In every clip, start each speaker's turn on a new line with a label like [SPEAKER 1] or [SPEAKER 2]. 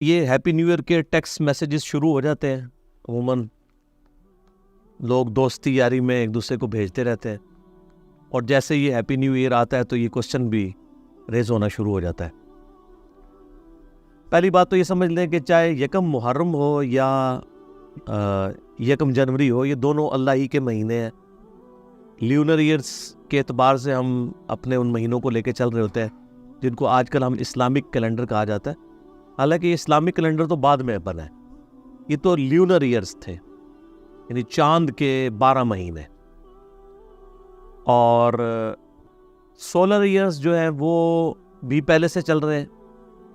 [SPEAKER 1] یہ happy new year کے text messages شروع ہو جاتے ہیں، عموماً لوگ دوستی یاری میں ایک دوسرے کو بھیجتے رہتے ہیں، اور جیسے یہ ہیپی نیو ایئر آتا ہے تو یہ کوسچن بھی ریز ہونا شروع ہو جاتا ہے۔ پہلی بات تو یہ سمجھ لیں کہ چاہے یکم محرم ہو یا یکم جنوری ہو، یہ دونوں اللہ ہی کے مہینے ہیں۔ لیونر ایئرس کے اعتبار سے ہم اپنے ان مہینوں کو لے کے چل رہے ہوتے ہیں جن کو آج کل ہم اسلامک کیلنڈر کہا جاتا ہے، حالانکہ یہ اسلامک کیلنڈر تو بعد میں بنا ہے، یہ تو لیونر ایئرس تھے، یعنی چاند کے 12 مہینے۔ اور سولر ایئرس جو ہیں وہ بھی پہلے سے چل رہے ہیں،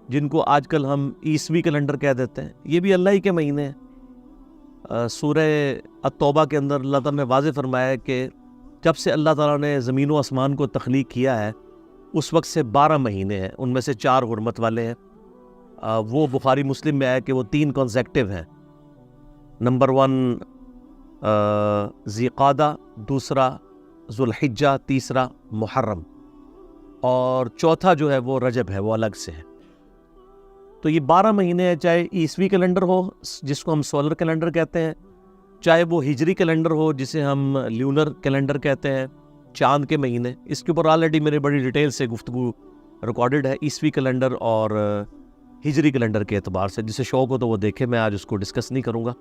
[SPEAKER 1] جن کو آج کل ہم عیسوی کیلنڈر کہہ دیتے ہیں، یہ بھی اللہ ہی کے مہینے ہیں۔ سورہ التوبہ کے اندر اللہ تعالیٰ نے واضح فرمایا ہے کہ جب سے اللہ تعالیٰ نے زمین و آسمان کو تخلیق کیا ہے اس وقت سے 12 مہینے ہیں، ان میں سے 4 حرمت والے ہیں۔ وہ بخاری مسلم میں ہے کہ وہ 3 کنزیکٹیو ہیں، نمبر 1 ذی قعدہ، دوسرا ذوالحجہ، تیسرا محرم، اور چوتھا جو ہے وہ رجب ہے، وہ الگ سے ہے۔ تو یہ 12 مہینے ہیں، چاہے عیسوی کیلنڈر ہو جس کو ہم سولر کیلنڈر کہتے ہیں، چاہے وہ ہجری کیلنڈر ہو جسے ہم لیونر کیلنڈر کہتے ہیں، چاند کے مہینے۔ اس کے اوپر آلریڈی میرے بڑی ڈیٹیل سے گفتگو ریکارڈڈ ہے عیسوی کیلنڈر اور ہجری کیلنڈر کے اعتبار سے، جسے شوق ہو تو وہ دیکھے، میں آج اس کو ڈسکس نہیں کروں گا۔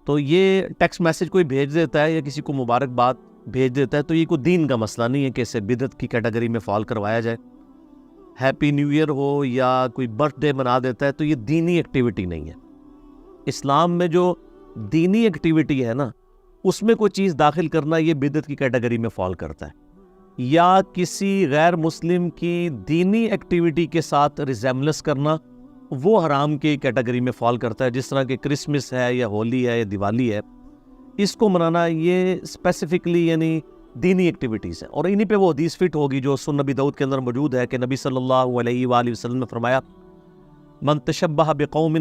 [SPEAKER 1] تو یہ ٹیکسٹ میسیج کوئی بھیج دیتا ہے یا کسی کو مبارکباد بھیج دیتا ہے تو یہ کوئی دین کا مسئلہ نہیں ہے کہ اسے بدعت کی کیٹیگری میں فال کروایا جائے۔ ہیپی نیو ایئر ہو یا کوئی برتھ ڈے منا دیتا ہے تو یہ دینی ایکٹیویٹی نہیں ہے۔ اسلام میں جو دینی ایکٹیویٹی ہے نا، اس میں کوئی چیز داخل کرنا یہ بدعت کی کیٹیگری میں فال کرتا ہے، یا کسی غیر مسلم کی دینی ایکٹیویٹی کے ساتھ ریزیمبلنس کرنا وہ حرام کی کیٹیگری میں فال کرتا ہے، جس طرح کہ کرسمس ہے یا ہولی ہے یا دیوالی ہے، اس کو منانا یہ اسپیسیفکلی یعنی دینی ایکٹیویٹیز ہیں۔ اور انہی پہ وہ حدیث فٹ ہوگی جو سنن نبی داؤد کے اندر موجود ہے کہ نبی صلی اللہ علیہ وآلہ وسلم نے فرمایا من تشبہ بقوم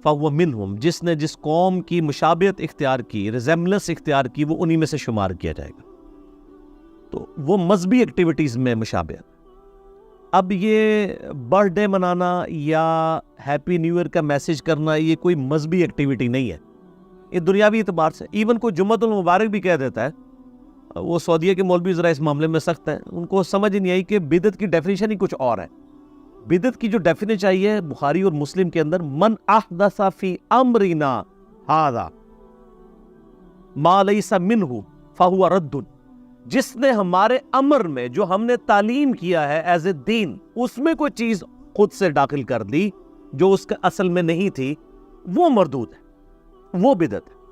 [SPEAKER 1] فہو منہم، جس نے جس قوم کی مشابہت اختیار کی، ریزیمبلنس اختیار کی، وہ انہی میں سے شمار کیا جائے گا۔ تو وہ مذہبی ایکٹیویٹیز میں مشابہت۔ اب یہ برتھ ڈے منانا یا ہیپی نیو ایئر کا میسیج کرنا یہ کوئی مذہبی ایکٹیویٹی نہیں ہے، یہ دنیاوی اعتبار سے۔ ایون کوئی جمعۃ المبارک بھی کہہ دیتا ہے، وہ سعودیہ کے مولوی ذرا اس معاملے میں سخت ہیں، ان کو سمجھ نہیں آئی کہ بدعت کی ڈیفینیشن ہی کچھ اور ہے۔ بدعت کی جو ڈیفینیشن چاہیے بخاری اور مسلم کے اندر، من احدث فی امرنا ھذا ما لیس منہ فہو رد، جس نے ہمارے امر میں جو ہم نے تعلیم کیا ہے ایز اے دین، اس میں کوئی چیز خود سے داخل کر دی جو اس کا اصل میں نہیں تھی، وہ مردود ہے، وہ بدعت ہے۔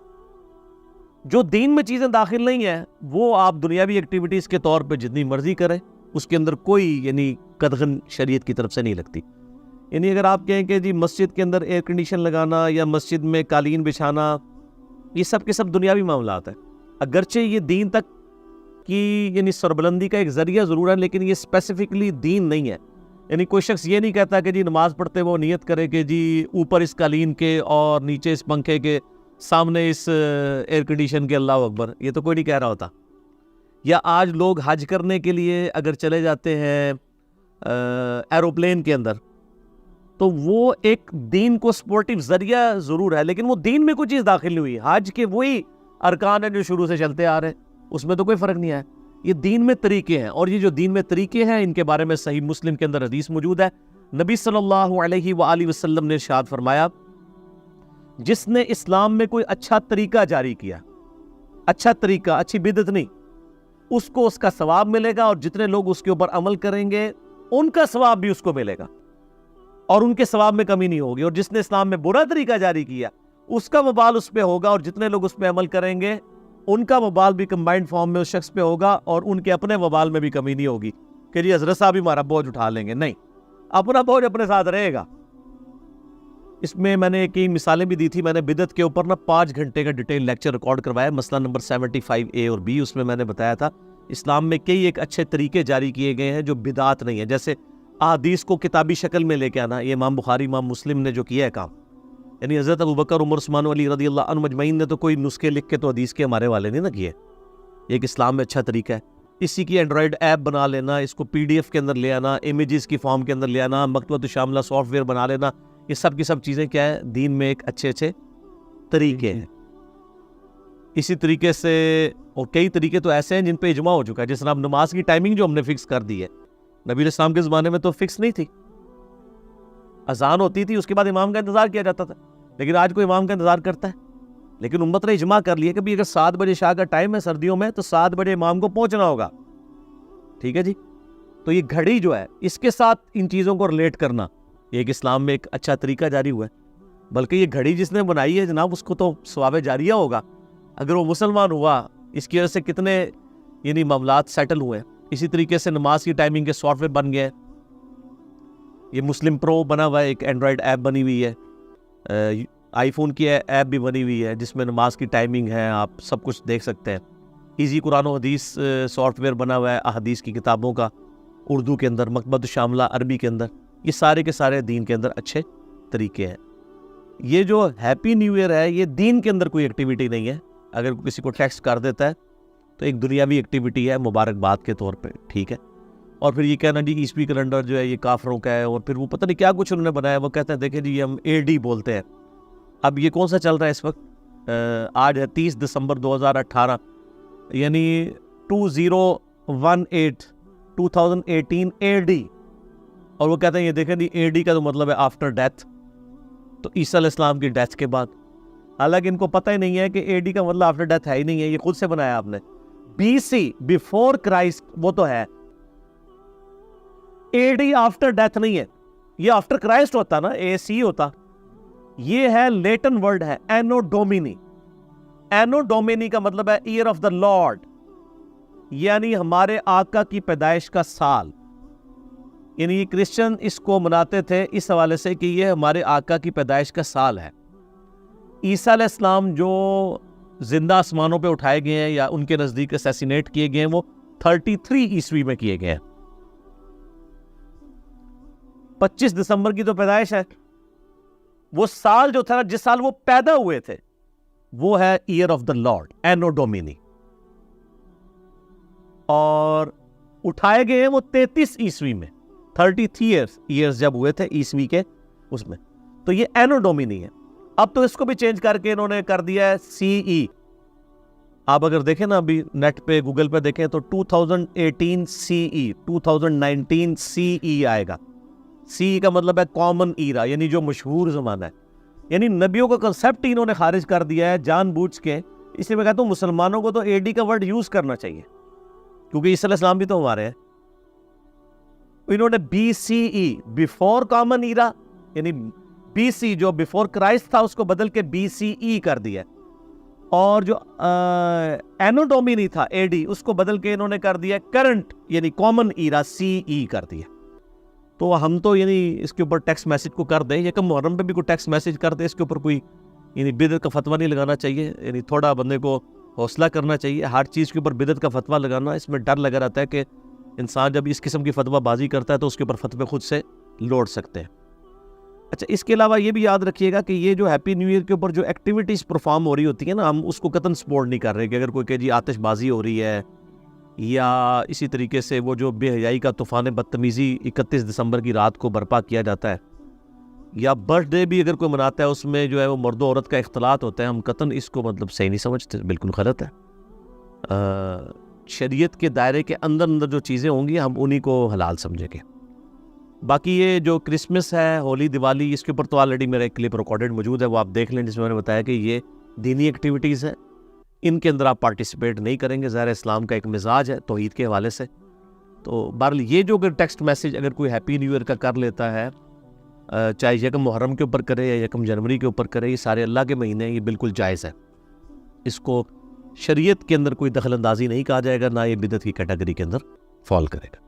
[SPEAKER 1] جو دین میں چیزیں داخل نہیں ہیں وہ آپ دنیاوی ایکٹیویٹیز کے طور پہ جتنی مرضی کریں، اس کے اندر کوئی یعنی قدغن شریعت کی طرف سے نہیں لگتی۔ یعنی اگر آپ کہیں کہ جی مسجد کے اندر ایئر کنڈیشن لگانا یا مسجد میں قالین بچھانا، یہ سب کے سب دنیاوی معاملات ہیں، اگرچہ یہ دین تک کی یعنی سربلندی کا ایک ذریعہ ضرور ہے، لیکن یہ اسپیسیفکلی دین نہیں ہے۔ یعنی کوئی شخص یہ نہیں کہتا کہ جی نماز پڑھتے وہ نیت کرے کہ جی اوپر اس قالین کے اور نیچے اس پنکھے کے، سامنے اس ایئر کنڈیشن کے اللہ اکبر، یہ تو کوئی نہیں کہہ رہا ہوتا۔ یا آج لوگ حج کرنے کے لیے اگر چلے جاتے ہیں ایروپلین کے اندر، تو وہ ایک دین کو سپورٹیو ذریعہ ضرور ہے، لیکن وہ دین میں کوئی چیز داخل نہیں ہوئی۔ حج کے وہی ارکان ہیں جو شروع سے چلتے آ رہے ہیں، اس میں تو کوئی فرق نہیں ہے۔ یہ دین میں طریقے ہیں، اور یہ جو دین میں طریقے ہیں ان کے بارے میں صحیح مسلم کے اندر حدیث موجود ہے۔ نبی صلی اللہ علیہ وآلہ وسلم نے ارشاد فرمایا جس نے اسلام میں کوئی اچھا طریقہ جاری کیا، اچھا طریقہ، اچھی بدعت نہیں، اس کو اس کا ثواب ملے گا، اور جتنے لوگ اس کے اوپر عمل کریں گے ان کا ثواب بھی اس کو ملے گا، اور ان کے ثواب میں کمی نہیں ہوگی۔ اور جس نے اسلام میں برا طریقہ جاری کیا اس کا وبال اس پہ ہوگا، اور جتنے لوگ اس پہ عمل کریں گے ان کا وبال بھی کمبائنڈ فارم میں اس شخص پہ ہوگا، اور ان کے اپنے وبال میں بھی کمی نہیں ہوگی کہ جی حضرت صاحب ہمارا بوجھ اٹھا لیں گے، نہیں، اپنا بوجھ اپنے ساتھ رہے گا۔ اس میں میں نے کئی مثالیں بھی دی تھی، میں نے بدعت کے اوپر 5 گھنٹے کا ڈیٹیل لیکچر ریکارڈ کروایا، مسئلہ نمبر 75A اور B، اس میں میں نے بتایا تھا اسلام میں کئی ایک اچھے طریقے جاری کیے گئے ہیں جو بدعات نہیں ہیں، جیسے احادیث کو کتابی شکل میں لے کے آنا، یہ امام بخاری امام مسلم نے جو کیا ہے کام، یعنی حضرت ابوبکر عمر عثمان علی رضی اللہ عنہ مجمعین نے تو کوئی نسخے لکھ کے تو حدیث کے ہمارے والے نہیں نہ کیے، یہ ایک اسلام میں اچھا طریقہ ہے۔ اسی کی اینڈرائڈ ایپ بنا لینا، اس کو PDF کے اندر لے آنا، امیجز کی فارم کے اندر لے آنا، مکتبۃ الشاملہ سافٹ ویئر بنا لینا، یہ سب کی سب چیزیں کیا ہیں دین میں ایک اچھے اچھے طریقے ہیں. اسی طریقے سے اور کئی طریقے تو ایسے ہیں جن پہ اجماع ہو چکا ہے. جس طرح نماز کی ٹائمنگ جو ہم نے فکس کر دی ہے, نبی علیہ السلام کے زمانے میں تو فکس نہیں تھی, اذان ہوتی تھی اس کے بعد امام کا انتظار کیا جاتا تھا, لیکن آج کوئی امام کا انتظار کرتا ہے. لیکن امت نے اجماع کر لیا کہ بھی اگر 7 بجے عشاء کا ٹائم ہے سردیوں میں تو 7 بجے امام کو پہنچنا ہوگا. ٹھیک ہے جی. تو یہ گھڑی جو ہے اس کے ساتھ ان چیزوں کو ریلیٹ کرنا یہ ایک اسلام میں ایک اچھا طریقہ جاری ہوا ہے. بلکہ یہ گھڑی جس نے بنائی ہے جناب اس کو تو ثواب جاریہ ہوگا اگر وہ مسلمان ہوا. اس کی وجہ سے کتنے یعنی معاملات سیٹل ہوئے ہیں. اسی طریقے سے نماز کی ٹائمنگ کے سافٹ ویئر بن گئے. یہ مسلم پرو بنا ہوا ہے, ایک اینڈرائڈ ایپ بنی ہوئی ہے, آئی فون کی ایپ بھی بنی ہوئی ہے جس میں نماز کی ٹائمنگ ہے, آپ سب کچھ دیکھ سکتے ہیں. ایزی قرآن و حدیث سافٹ ویئر بنا ہوا ہے احادیث کی کتابوں کا, اردو کے اندر, مکتبۃ الشاملہ عربی کے اندر. یہ سارے کے سارے دین کے اندر اچھے طریقے ہیں. یہ جو ہیپی نیو ایئر ہے یہ دین کے اندر کوئی ایکٹیویٹی نہیں ہے. اگر کسی کو ٹیکسٹ کر دیتا ہے تو ایک دنیاوی ایکٹیویٹی ہے مبارکباد کے طور پہ, ٹھیک ہے. اور پھر یہ کہنا جی عیسوی کیلنڈر جو ہے یہ کافروں کا ہے, اور پھر وہ پتہ نہیں کیا کچھ انہوں نے بنایا. وہ کہتے ہیں دیکھیں جی ہم AD بولتے ہیں. اب یہ کون سا چل رہا ہے اس وقت؟ آج ہے 30 دسمبر 2018 یعنی 2018 AD. اور وہ کہتے ہیں یہ دیکھیں جی AD کا تو مطلب ہے آفٹر ڈیتھ, تو عیسیٰ علیہ السلام کی ڈیتھ کے بعد. حالانکہ ان کو پتہ ہی نہیں ہے کہ AD کا مطلب آفٹر ڈیتھ ہے ہی نہیں ہے, یہ خود سے بنایا آپ نے. BC بیفور کرائسٹ وہ تو ہے, AD آفٹر ڈیتھ نہیں ہے. یہ آفٹر کرائسٹ ہوتا نا, AC ہوتا. یہ ہے لیٹن ورڈ ہے اینو ڈومینی. اینو ڈومینی کا مطلب ہے ایئر آف دا لارڈ, یعنی ہمارے آقا کی پیدائش کا سال. یعنی یہ کرسچن اس کو مناتے تھے اس حوالے سے کہ یہ ہمارے آقا کی پیدائش کا سال ہے. عیسیٰ علیہ السلام جو زندہ آسمانوں پہ اٹھائے گئے ہیں یا ان کے نزدیک اسیسینیٹ کیے گئے ہیں وہ 33 عیسوی میں کیے گئے ہیں. 25 دسمبر کی تو پیدائش ہے. وہ سال جو تھا جس سال وہ پیدا ہوئے تھے وہ ہے ایئر آف دا لارڈ, اینو ڈومینی. اور اٹھائے گئے ہیں وہ 33 عیسوی میں, 33 ایئرز جب ہوئے تھے عیسوی کے اس میں, تو یہ اینو ڈومینی ہے. اب تو اس کو بھی چینج کر کے انہوں نے کر دیا ہے CE. آپ اگر دیکھیں نا ابھی نیٹ پہ گوگل پہ دیکھیں تو 2018 CE, 2019 CE آئے گا. CE کا مطلب ہے کامن ایرا, یعنی جو مشہور زمانہ ہے. یعنی نبیوں کا کنسیپٹ ہی انہوں نے خارج کر دیا ہے جان بوجھ کے. اس لیے میں کہتا ہوں مسلمانوں کو تو AD کا ورڈ یوز کرنا چاہیے کیونکہ عیسیٰ علیہ السلام بھی تو ہمارے ہیں. انہوں نے BCE بیفور کامن ایرا یعنی BC جو بیفور کرائسٹ تھا اس کو بدل کے BCE کر دیا, اور جو اینو ڈومینی تھا AD اس کو بدل کے انہوں نے کر دیا کرنٹ یعنی کامن ایرا CE کر دیا. تو ہم تو یعنی اس کے اوپر ٹیکسٹ میسج کو کر دیں, یکم محرم پہ بھی کوئی ٹیکسٹ میسج کر دیں, اس کے اوپر کوئی یعنی بدعت کا فتویٰ نہیں لگانا چاہیے. یعنی تھوڑا بندے کو حوصلہ کرنا چاہیے. ہر چیز کے اوپر بدعت کا فتویٰ لگانا اس میں ڈر لگا رہتا ہے کہ انسان جب اس قسم کی فتویٰ بازی کرتا ہے تو اس کے اوپر فتوے خود سے لوٹ سکتے ہیں. اچھا, اس کے علاوہ یہ بھی یاد رکھیے گا کہ یہ جو ہیپی نیو ایئر کے اوپر جو ایکٹیویٹیز پرفارم ہو رہی ہوتی ہیں نا, ہم اس کو قطعاً سپورٹ نہیں کر رہے کہ اگر کوئی کہ جی آتش بازی ہو رہی ہے یا اسی طریقے سے وہ جو بے حیائی کا طوفان بدتمیزی 31 دسمبر کی رات کو برپا کیا جاتا ہے, یا برتھ ڈے بھی اگر کوئی مناتا ہے اس میں جو ہے وہ مرد و عورت کا اختلاط ہوتا ہے, ہم قطعاً اس کو مطلب صحیح نہیں سمجھتے, بالکل غلط ہے. شریعت کے دائرے کے اندر جو چیزیں ہوں گی ہم انہی کو حلال سمجھیں گے. باقی یہ جو کرسمس ہے, ہولی, دیوالی, اس کے اوپر تو آلریڈی میرا ایک کلپ ریکارڈڈ موجود ہے, وہ آپ دیکھ لیں, جس میں نے بتایا کہ یہ دینی ایکٹیویٹیز ہیں, ان کے اندر آپ پارٹیسپیٹ نہیں کریں گے. ظاہر اسلام کا ایک مزاج ہے توحید کے حوالے سے. تو بہرحال یہ جو ٹیکسٹ میسج اگر کوئی ہیپی نیو ایئر کا کر لیتا ہے, چاہے یکم محرم کے اوپر کرے یا یکم جنوری کے اوپر کرے, یہ سارے اللہ کے مہینے ہیں, یہ بالکل جائز ہے. اس کو شریعت کے اندر کوئی دخل اندازی نہیں کہا جائے گا, نہ یہ بدعت کی کیٹیگری کے اندر فال کرے گا.